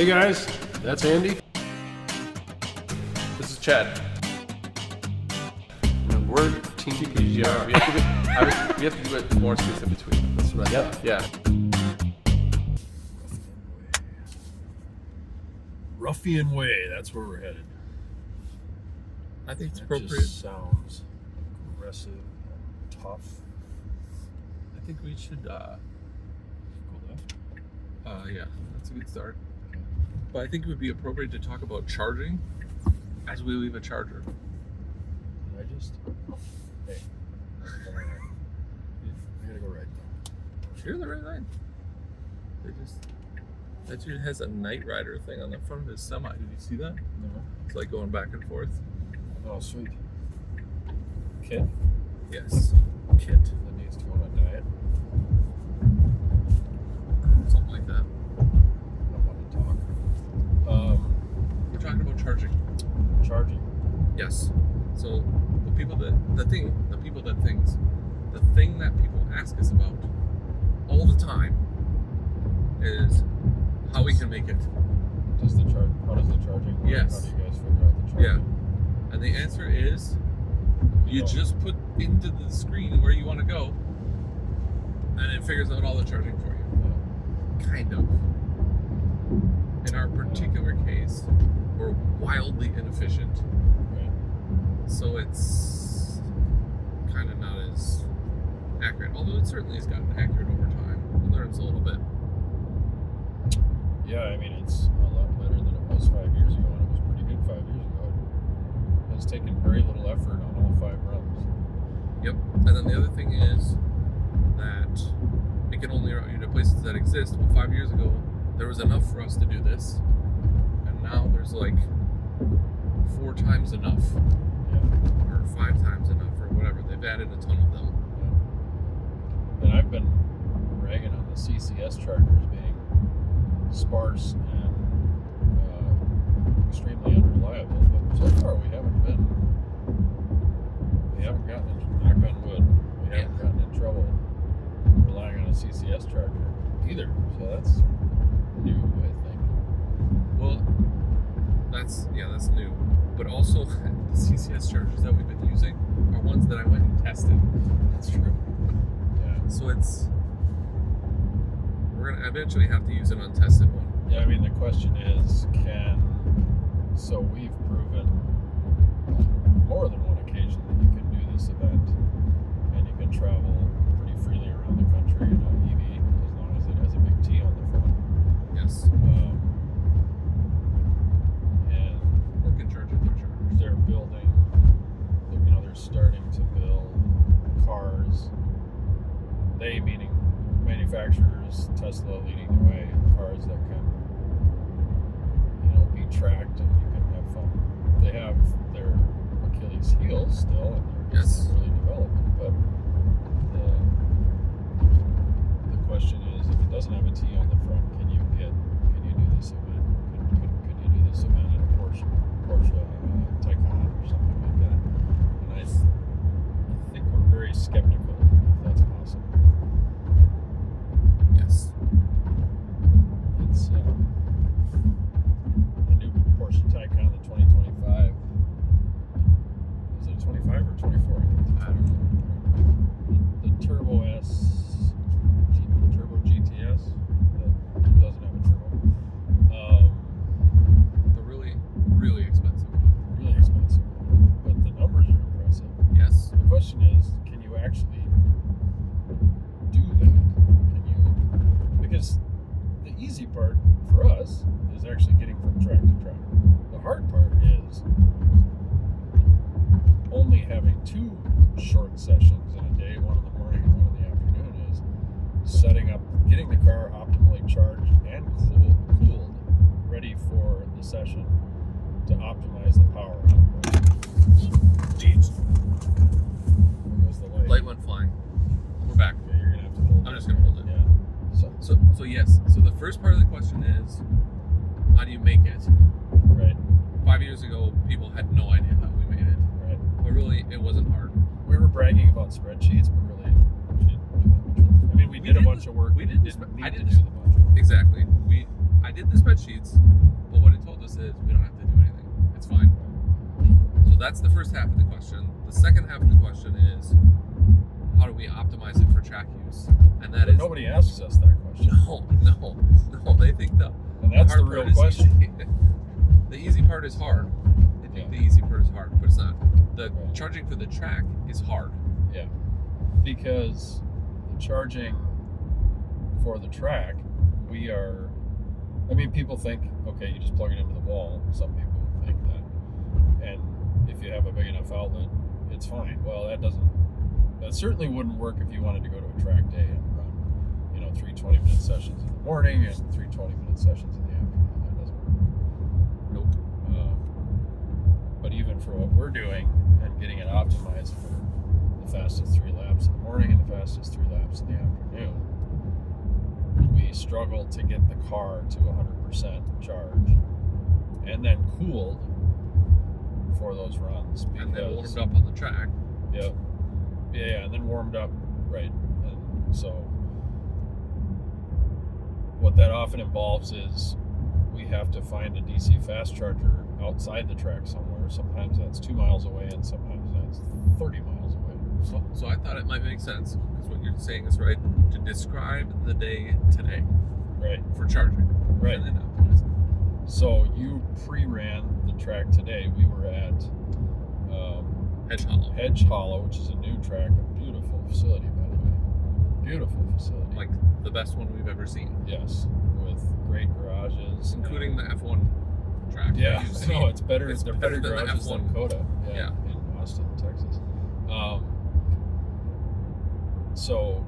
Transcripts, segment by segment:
Hey guys, that's Andy. This is Chad. And we're teamPGR. We have to do it more space in between. That's what I thought. Yeah. Ruffian Way, that's where we're headed. I think it's That appropriate. just sounds aggressive and tough. I think we should, Go left. yeah, that's a good start. But I think it would be appropriate to talk about charging as we leave a charger. Did I just... Hey. I gotta go right now. You're the right line. That dude has a Night Rider thing on the front of his semi. Did you see that? No. It's like going back and forth. Oh, sweet. Kit? Yes. Kit that needs to go on a diet. Something like that. I don't want to talk. We're talking about charging. Charging. Yes. So the thing that people ask us about all the time is how we can make it. How does the charging work? Yes. How do you guys figure out the charging? Yeah. And the answer is you just put into the screen where you want to go and it figures out all the charging for you. Kind of. In our particular case, we're wildly inefficient. Right. So it's kind of not as accurate. Although it certainly has gotten accurate over time. It learns a little bit. Yeah, I mean, it's a lot better than it was 5 years ago, and it was pretty good 5 years ago. It has taken very little effort on all 5 runs. Yep. And then the other thing is that it can only route you to places that exist. Well, 5 years ago, there was enough for us to do this. And now there's like 4 times enough. Yeah. Or 5 times enough, or whatever. They've added a ton of them. Yeah. And I've been ragging on the CCS chargers being sparse and extremely unreliable, but so far we haven't gotten in, knock on wood, we haven't gotten in trouble relying on a CCS charger either, so that's new, I think. Well, that's new. But also, the CCS chargers that we've been using are ones that I went and tested. That's true. Yeah. So we're going to eventually have to use an untested one. Yeah, I mean, the question is, so we've proven on more than one occasion that you can do this event and you can travel pretty freely around the country in an EV as long as it has a big T on the front. Yes. And Or can charge at their chargers. they're building, they're starting to build cars. They, meaning manufacturers, Tesla leading the way, cars that can, be tracked and you can have fun. They have their Achilles heels still, and they're just Yes. really developing. But the question is, if it doesn't have a T on the front, can you do this event? Could you do this event in a Porsche Taycan or something like that? And I think we're very skeptical if that's possible. Yes. It's the new Porsche Taycan, the 2025. Is it 25 or 24? I don't know. The Turbo S, Turbo GTS, that doesn't have a turbo. The really, really expensive. Really expensive, but the numbers are impressive. Yes. The question is, can you actually do that? Because the easy part for us is actually getting from track to track. The hard part is only having 2 short sessions in a day, one in the morning and one in the afternoon, is setting up, getting the car optimally charged and cooled, ready for the session to optimize the power output. Jeez. There goes the light. Light went flying. We're back. Okay, you're gonna have to hold it. I'm just going to hold it. Yeah. So yes. So the first part of the question is, how do you make it? Right. 5 years ago, people had no idea how we made it. Right. But really, it wasn't hard. We were bragging about spreadsheets, but really, we didn't do that much work. I mean, we did a bunch of work. We did. Didn't need I did to do the bunch of work. Exactly. I did the spreadsheet sheets, but what it told us is we don't have to do anything. It's fine. So that's the first half of the question. The second half of the question is, how do we optimize it for track use? And that But is nobody asks us that question. no. They think And that's the hard real part is question. easy. The easy part is hard. They think the easy part is hard, but it's not. The charging for the track is hard. Yeah. Because the charging for the track, people think, okay, you just plug it into the wall. Some people think that. And if you have a big enough outlet, it's fine. Well, that certainly wouldn't work if you wanted to go to a track day and run, 3 20-minute sessions in the morning and 3 20-minute sessions in the afternoon. That doesn't work. Nope. But even for what we're doing and getting it optimized for the fastest 3 laps in the morning and the fastest 3 laps in the afternoon, we struggle to get the car to 100% charge and then cooled for those runs. And then warmed up on the track. Yeah, and then warmed up, right. And so what that often involves is we have to find a DC fast charger outside the track somewhere. Sometimes that's 2 miles away and sometimes that's 30 miles away. So I thought it might make sense, because what you're saying is right, to describe the day today. Right. For charging. Right. And then optimize it. So you pre-ran the track today. We were at Hedge Hollow. Hedge Hollow, which is a new track, a beautiful facility, by the way. Beautiful facility. Like the best one we've ever seen. Yes, with great garages. Including the F1 track. Yeah, no, it's better. They're better than the garages than F1. Coda. Yeah. In Austin, Texas. So,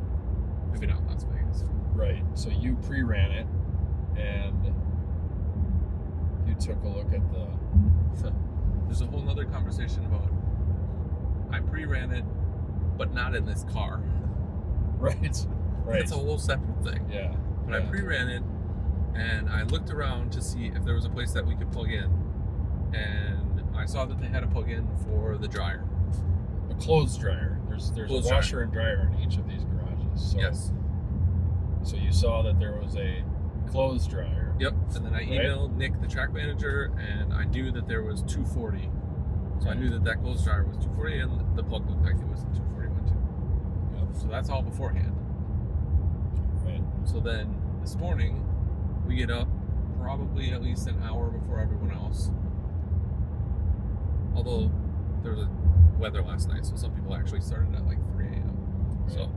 maybe not Las Vegas. right. So you pre-ran it, and you took a look at There's a whole nother conversation about I pre-ran it, but not in this car. Right. It's a whole separate thing. Yeah. But I pre-ran it, and I looked around to see if there was a place that we could plug in, and I saw that they had a plug-in for the dryer. A clothes dryer. There's Clothes a washer and dryer in each of these garages. So, Yes. So you saw that there was a clothes dryer. Yep. And then I emailed Nick, the track manager, and I knew that there was 240. So I knew that clothes dryer was 240, and the plug looked like it was 241 too. Yep. So that's all beforehand. Right. So then this morning, we get up probably at least an hour before everyone else. Although there was a weather last night, so some people actually started at like 3 a.m. Right. So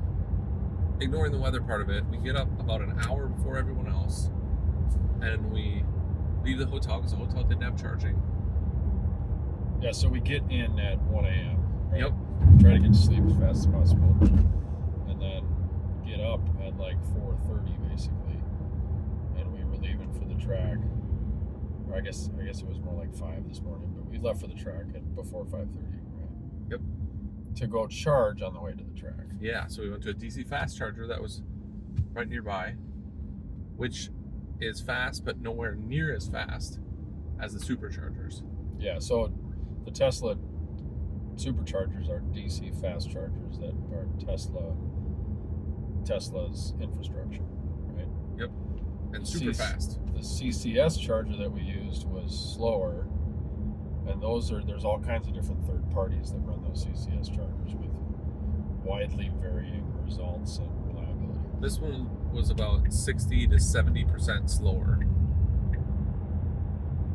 ignoring the weather part of it, we get up about an hour before everyone else, and we leave the hotel because the hotel didn't have charging. Yeah, so we get in at 1 a.m. Right? Yep. Try to get to sleep as fast as possible, and then get up at like 4:30 basically, and we were leaving for the track. Or I guess it was more like 5 this morning, but we left for the track at before 5:30. Right? Yep. To go charge on the way to the track. Yeah, so we went to a DC fast charger that was right nearby, which is fast, but nowhere near as fast as the superchargers. Yeah, so the Tesla superchargers are DC fast chargers that are Tesla's infrastructure, right? Yep. And super fast. The CCS charger that we used was slower, and there's all kinds of different third parties that run those CCS chargers with widely varying results and reliability. This one was about 60 to 70% slower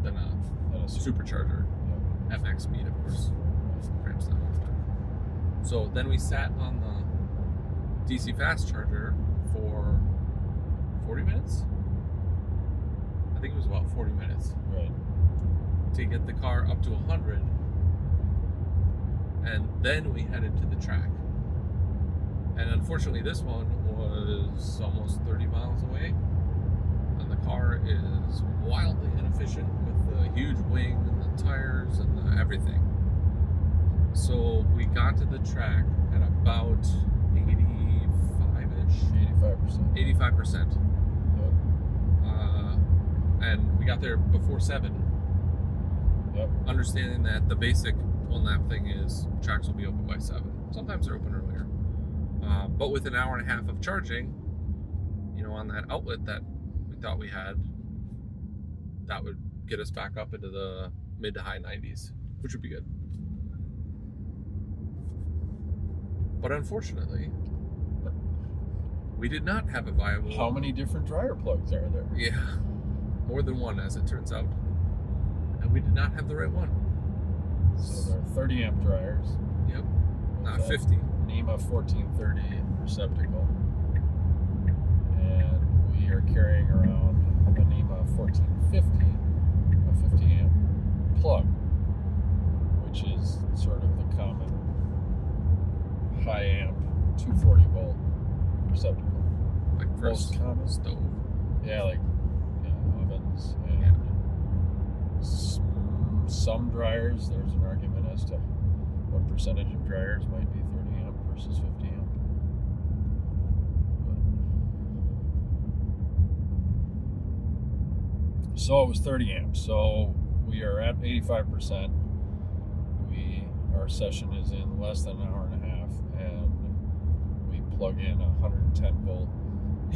than a supercharger at max speed, of course. Ramps down. So then we sat on the DC fast charger for 40 minutes. I think it was about 40 minutes. Right. To get the car up to 100, and then we headed to the track. And unfortunately, this one was almost 30 miles away, and the car is wildly inefficient with the huge wing and the tires and the everything. So we got to the track at about 85-ish. 85%. 85%. Yep. And we got there before 7. Yep. Understanding that the basic one lap thing is tracks will be open by 7. Sometimes they're open earlier. But with an hour and a half of charging, on that outlet that we thought we had, that would get us back up into the mid to high 90s, which would be good. But unfortunately, we did not have a viable... How many different dryer plugs are there? Yeah, more than one, as it turns out. And we did not have the right one. So there are 30 amp dryers. Yep, not 50. NEMA 1430 receptacle. And we are carrying around a NEMA 1450, a 50 amp plug, which is sort of the common high amp 240 volt receptacle. Like for Most common stove. Yeah, like ovens and some dryers. There's an argument as to what percentage of dryers might be 30 amp versus 50 amp. So it was 30 amp. So we are at 85%. Our session is in less than an hour and a half, and we plug in a 110 volt.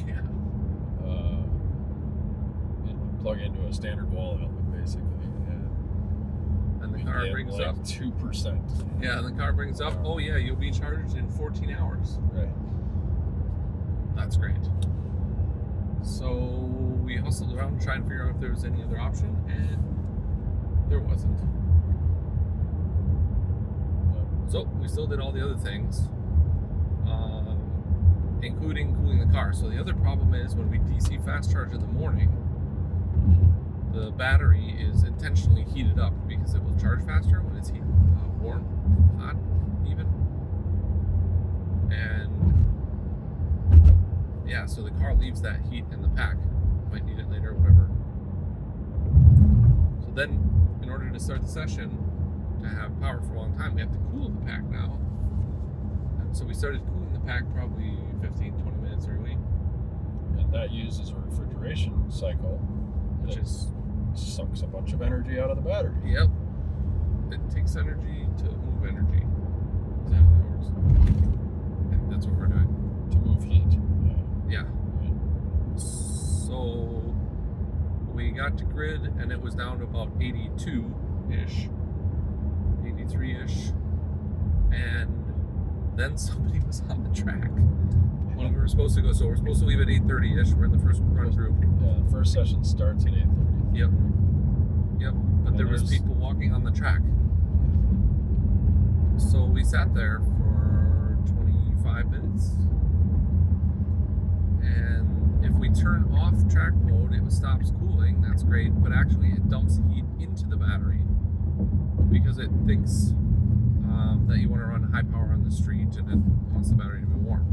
Yeah. Plug into a standard wall outlet basically, and the car brings like up 2%. Yeah, and the car brings up, oh yeah, you'll be charged in 14 hours. Right. That's great. So we hustled around trying to figure out if there was any other option, and there wasn't. So we still did all the other things, including cooling the car. So the other problem is when we DC fast charge in the morning, the battery is intentionally heated up because it will charge faster when it's warm, hot, even. And yeah, so the car leaves that heat in the pack. Might need it later or whatever. So then, in order to start the session, to have power for a long time, we have to cool the pack now. And so we started cooling the pack probably 15-20 minutes early. And that uses a refrigeration cycle, Which is sucks a bunch of energy out of the battery. Yep. It takes energy to move energy. Is that how that works? And that's what we're doing. To move heat. Yeah. So we got to grid and it was down to about 82-ish. 83-ish. And then somebody was on the track when we were supposed to go. So we're supposed to leave at 8:30-ish. We're in the first run through. Yeah, the first session starts at 8:30. Yep. Yep. But And there was people walking on the track. So we sat there for 25 minutes. And if we turn off track mode, it stops cooling. That's great. But actually, it dumps heat into the battery because it thinks that you want to run high power on the street and it wants the battery to be warm.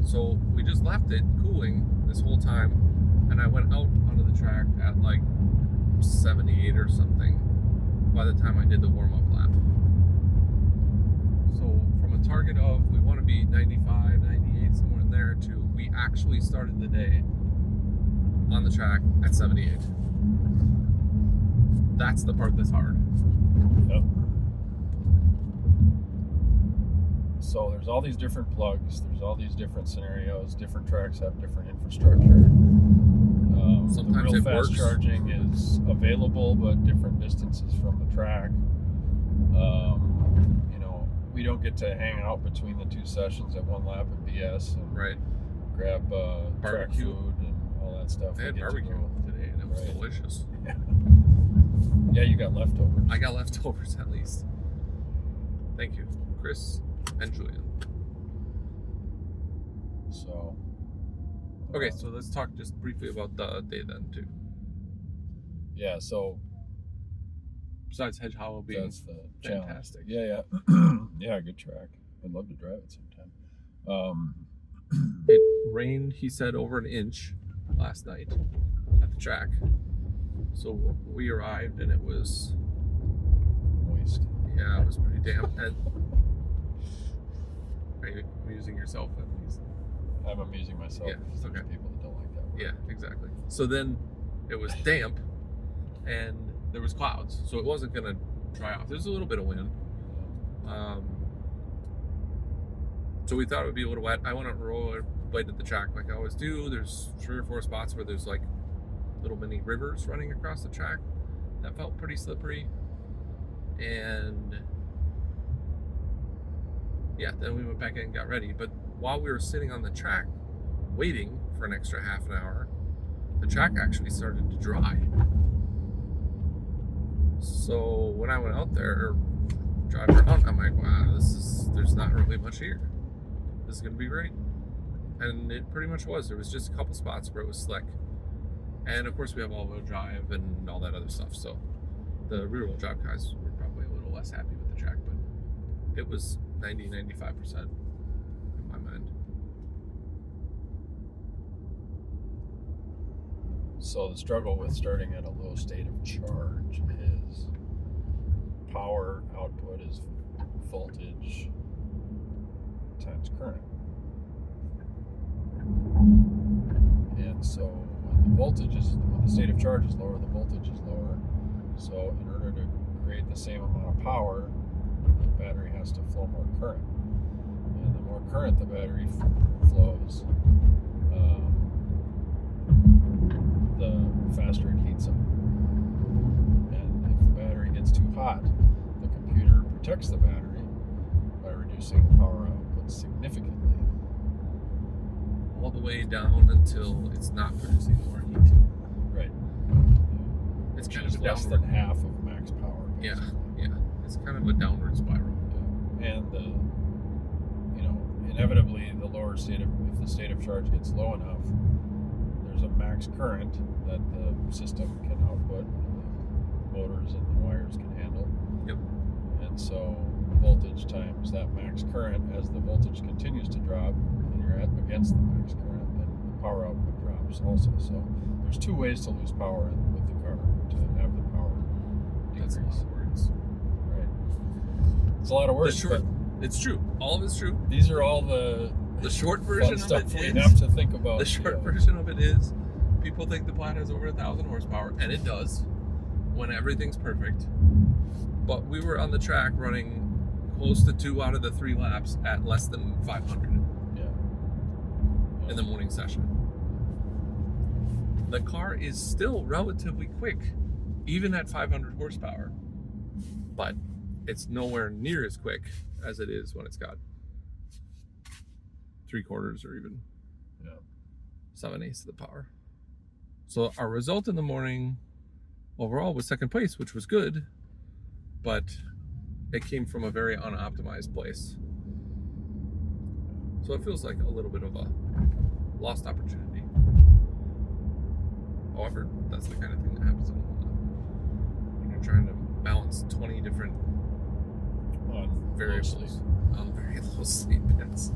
So we just left it cooling this whole time. And I went out onto the track at like 78 or something by the time I did the warm-up lap. So from a target of we want to be 95, 98, somewhere in there, to we actually started the day on the track at 78. That's the part that's hard. Yep. So there's all these different plugs, there's all these different scenarios, different tracks have different infrastructure. Sometimes the real it fast works. charging is available, but different distances from the track. We don't get to hang out between the two sessions at one lap and BS and Right. grab track Barbecue. food and all that stuff. I had We get to barbecue go- today and it was Right. delicious. Yeah, you got leftovers. I got leftovers at least. Thank you, Chris and Julian. So. Okay, so let's talk just briefly about the day then too. Yeah, so Besides Hedge Hollow being that's the challenge. fantastic. Yeah. Yeah, good track. I'd love to drive it sometime. It rained, he said, over an inch last night at the track. So we arrived and it was, Moist. yeah, it was pretty damp. And are you amusing yourself at least? I'm amusing myself. Yeah, because there's okay. people that don't like that word. Yeah, exactly. So then it was damp and there was clouds, so it wasn't gonna dry off. There's a little bit of wind. So we thought it would be a little wet. I went on rollerbladed the track like I always do. There's 3 or 4 spots where there's like little mini rivers running across the track that felt pretty slippery. And yeah, then we went back in and got ready. But while we were sitting on the track waiting for an extra half an hour, the track actually started to dry. So when I went out there driving around, I'm like, wow, there's not really much here. This is gonna be great. And it pretty much was. There was just a couple spots where it was slick. And of course we have all-wheel drive and all that other stuff. So the rear-wheel drive guys were probably a little less happy with the track, but it was 90-95% in my mind. So the struggle with starting at a low state of charge is power output is voltage times current. And so when the state of charge is lower, the voltage is lower. So in order to create the same amount of power, the battery has to flow more current. And the more current the battery flows, the faster it heats up. And if the battery gets too hot, the computer protects the battery by reducing the power output significantly. All the way down until it's not producing more heat. Right. It's kind Which of is a less downward. than half of max power. Yeah, basically. yeah. It's kind of a downward spiral. Yeah. And inevitably, if the state of charge gets low enough, there's a max current that the system can output, and the motors and the wires can handle. Yep. And so voltage times that max current, as the voltage continues to drop and you're against the max current, then the power output drops also. So there's two ways to lose power with the car, to have the power decrease. That's a lot of words. Right. It's a lot of words. The short, it's true. All of it's true. These are all the short fun version of stuff it we is, have to think about. the short version of it is, people think the Plaid has over 1,000 horsepower, and it does, when everything's perfect. But we were on the track running close to 2 out of the 3 laps at less than 500 in the morning session. The car is still relatively quick, even at 500 horsepower, but it's nowhere near as quick as it is when it's got 3/4 or even 7/8 of the power. So our result in the morning overall was second place, which was good, but it came from a very unoptimized place. So it feels like a little bit of a lost opportunity. However, that's the kind of thing that happens when you're trying to balance 20 different variables on very low sleep bits.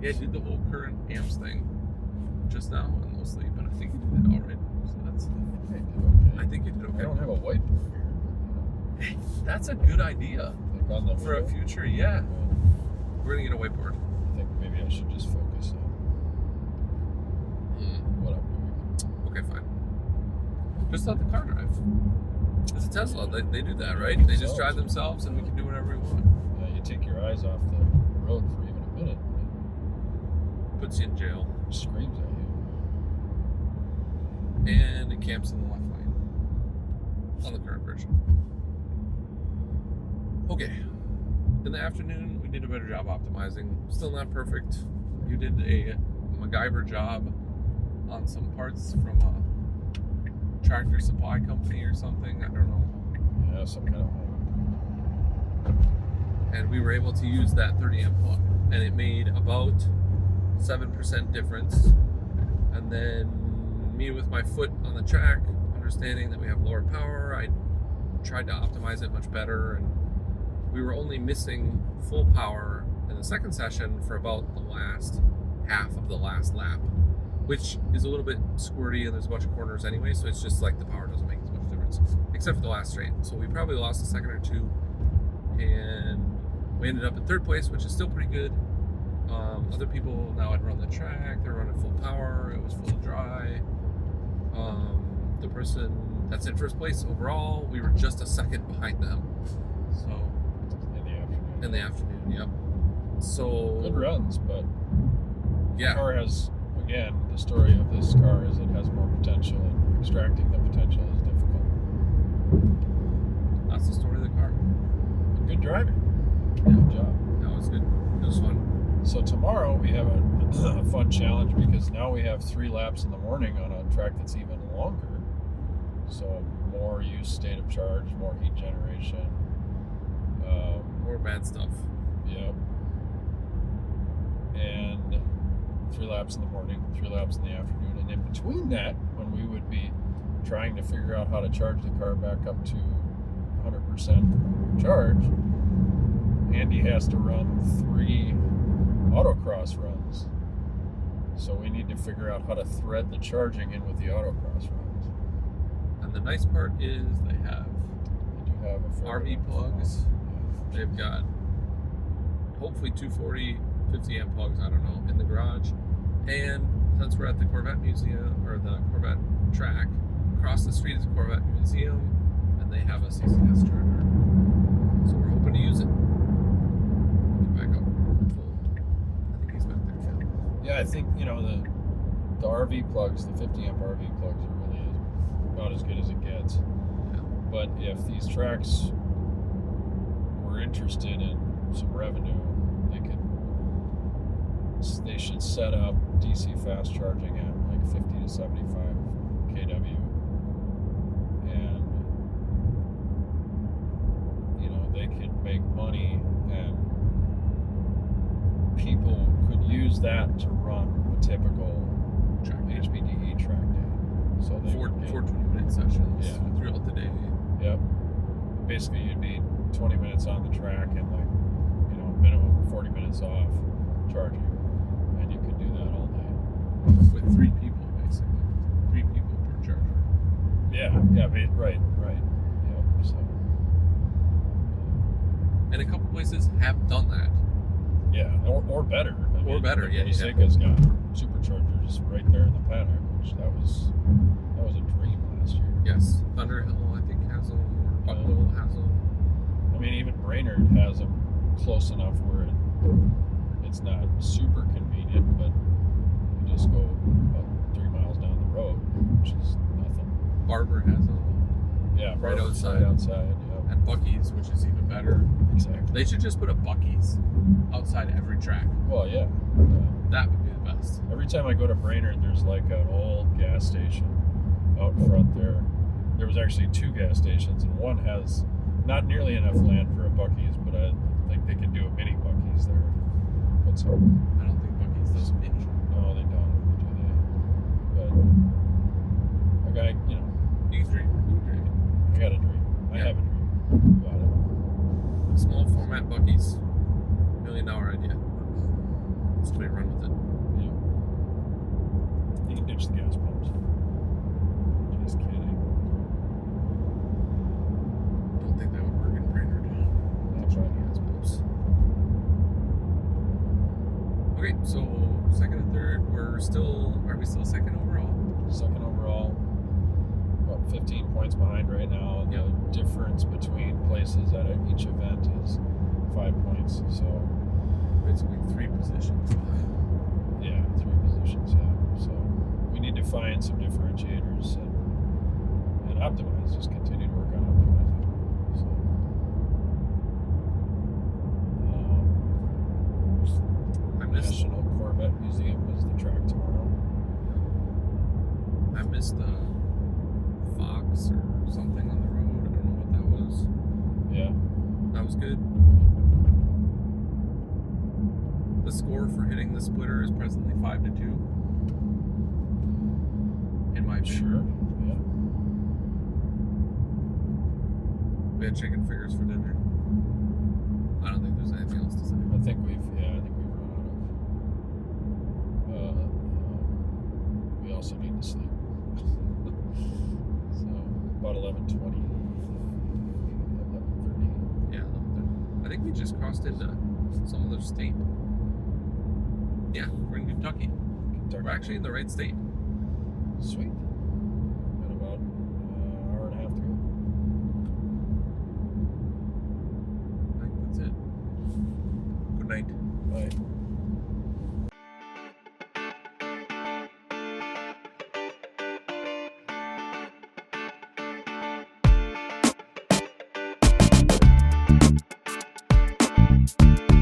Yeah, I did the whole current amps thing just now in low sleep, and I think you did it all right. So that's. I think you did okay. I don't have a whiteboard here. Hey, that's a good idea Like on the for a window. future. Yeah, we're gonna get a whiteboard. I think maybe I should just focus on what I'm doing. Okay, fine. Just let the car drive. It's a Tesla. They do that, right? They just drive themselves, and we can do whatever we want. You take your eyes off the road for even a minute, Puts you in jail, it screams at you. and it camps in the left lane on the current version. Okay. In the afternoon, we did a better job optimizing. Still not perfect. You did a MacGyver job on some parts from a tractor supply company or something. I don't know. Yeah, some kind of And we were able to use that 30 amp plug, and it made about 7% difference. And then me with my foot on the track, understanding that we have lower power, I tried to optimize it much better, and we were only missing full power in the second session for about the last half of the last lap, which is a little bit squirty, and there's a bunch of corners anyway, so it's just like the power doesn't make as much difference, except for the last straight. So we probably lost a second or two, and we ended up in third place, which is still pretty good. Other people now had run the track, they're running full power, it was full dry. The person that's in first place overall, we were just a second behind them. So in the afternoon. yep. So Good runs, but yeah, the car has a again, the story of this car is it has more potential, and extracting the potential is difficult. That's the story of the car. But good driving. Yeah. Good job. That was good. It was fun. So tomorrow we have a fun challenge because now we have 3 laps in the morning on a track that's even longer. So more use state of charge, more heat generation. More bad stuff. Yep. And 3 laps in the morning, 3 laps in the afternoon. And in between that, when we would be trying to figure out how to charge the car back up to 100% charge, Andy has to run 3 autocross runs. So we need to figure out how to thread the charging in with the autocross runs. And the nice part is they have They do have a RV plugs. They've got hopefully 240, 50 amp plugs, I don't know, in the garage. And since we're at the Corvette Museum, or the Corvette track, across the street is a Corvette Museum, and they have a CCS charger. So we're hoping to use it. Get back up full. I think he's back there, Phil. Yeah, I think, the RV plugs, the 50 amp RV plugs are really about as good as it gets. Yeah. But if these tracks were interested in some revenue, they should set up DC fast charging at like 50 to 75 kW. And, they could make money, and people could use that to run a typical HPDE track day. So they Four would get, 20-minute sessions Yeah. throughout the day. Yep. Basically, you'd be 20 minutes on the track and minimum 40 minutes off charging. And you could do that all day. With 3 people, basically. 3 people per charger. Yeah, right. Yep, so. And a couple places have done that. Yeah, or better. Better, yeah. Zika's got superchargers right there in the paddock, which that was a dream last year. Yes. Thunderhill, I think, has them, or Buckle has them. I mean, even Brainerd has them close enough where it's not super convenient, but you just go about 3 miles down the road, which is nothing. Barber has them. Yeah, Right Barber's outside. Yep. And Buc-ee's, which is even better. Exactly. They should just put a Buc-ee's outside every track. Well, yeah. That would be the best. Every time I go to Brainerd, there's like an old gas station out front there. There was actually 2 gas stations, and one has not nearly enough land for a Buc-ee's, but I think they could do a mini Buc-ee's there. But so, I don't think Buc-ee's does mini. no, they don't, do they? But a guy, You can dream. I got a dream. I Yeah. have a dream about it. Small format Buc-ee's. $1 million idea. Somebody run with it. Yeah. You can ditch the gas pumps. Just kidding. Don't think that would work in Brainerd. That's right. Gas pumps. Okay, so second and third, are we still second overall? Second overall, about 15 points behind right now. And Yep. the difference between places at each event is 5 points. So, Basically 3 positions behind. yeah, 3 positions, yeah. So, we need to find some differentiators and optimize, just continue to work on optimizing. So, I missed National Corvette Museum is the track tomorrow. I missed the Fox or something on the road. I don't know what that was. Yeah. That was good. The score for hitting the splitter is presently 5-2. In my opinion. Sure. Yeah. We had chicken fingers for dinner. I don't think there's anything else to say. I think we've run out of. We also need to sleep. So about 11:20, 11:30. Yeah, I think we just crossed into some other state. Yeah, we're in Kentucky. We're actually in the right state. Sweet. Got about an hour and a half to go. I think that's it. Good night. Bye. Bye.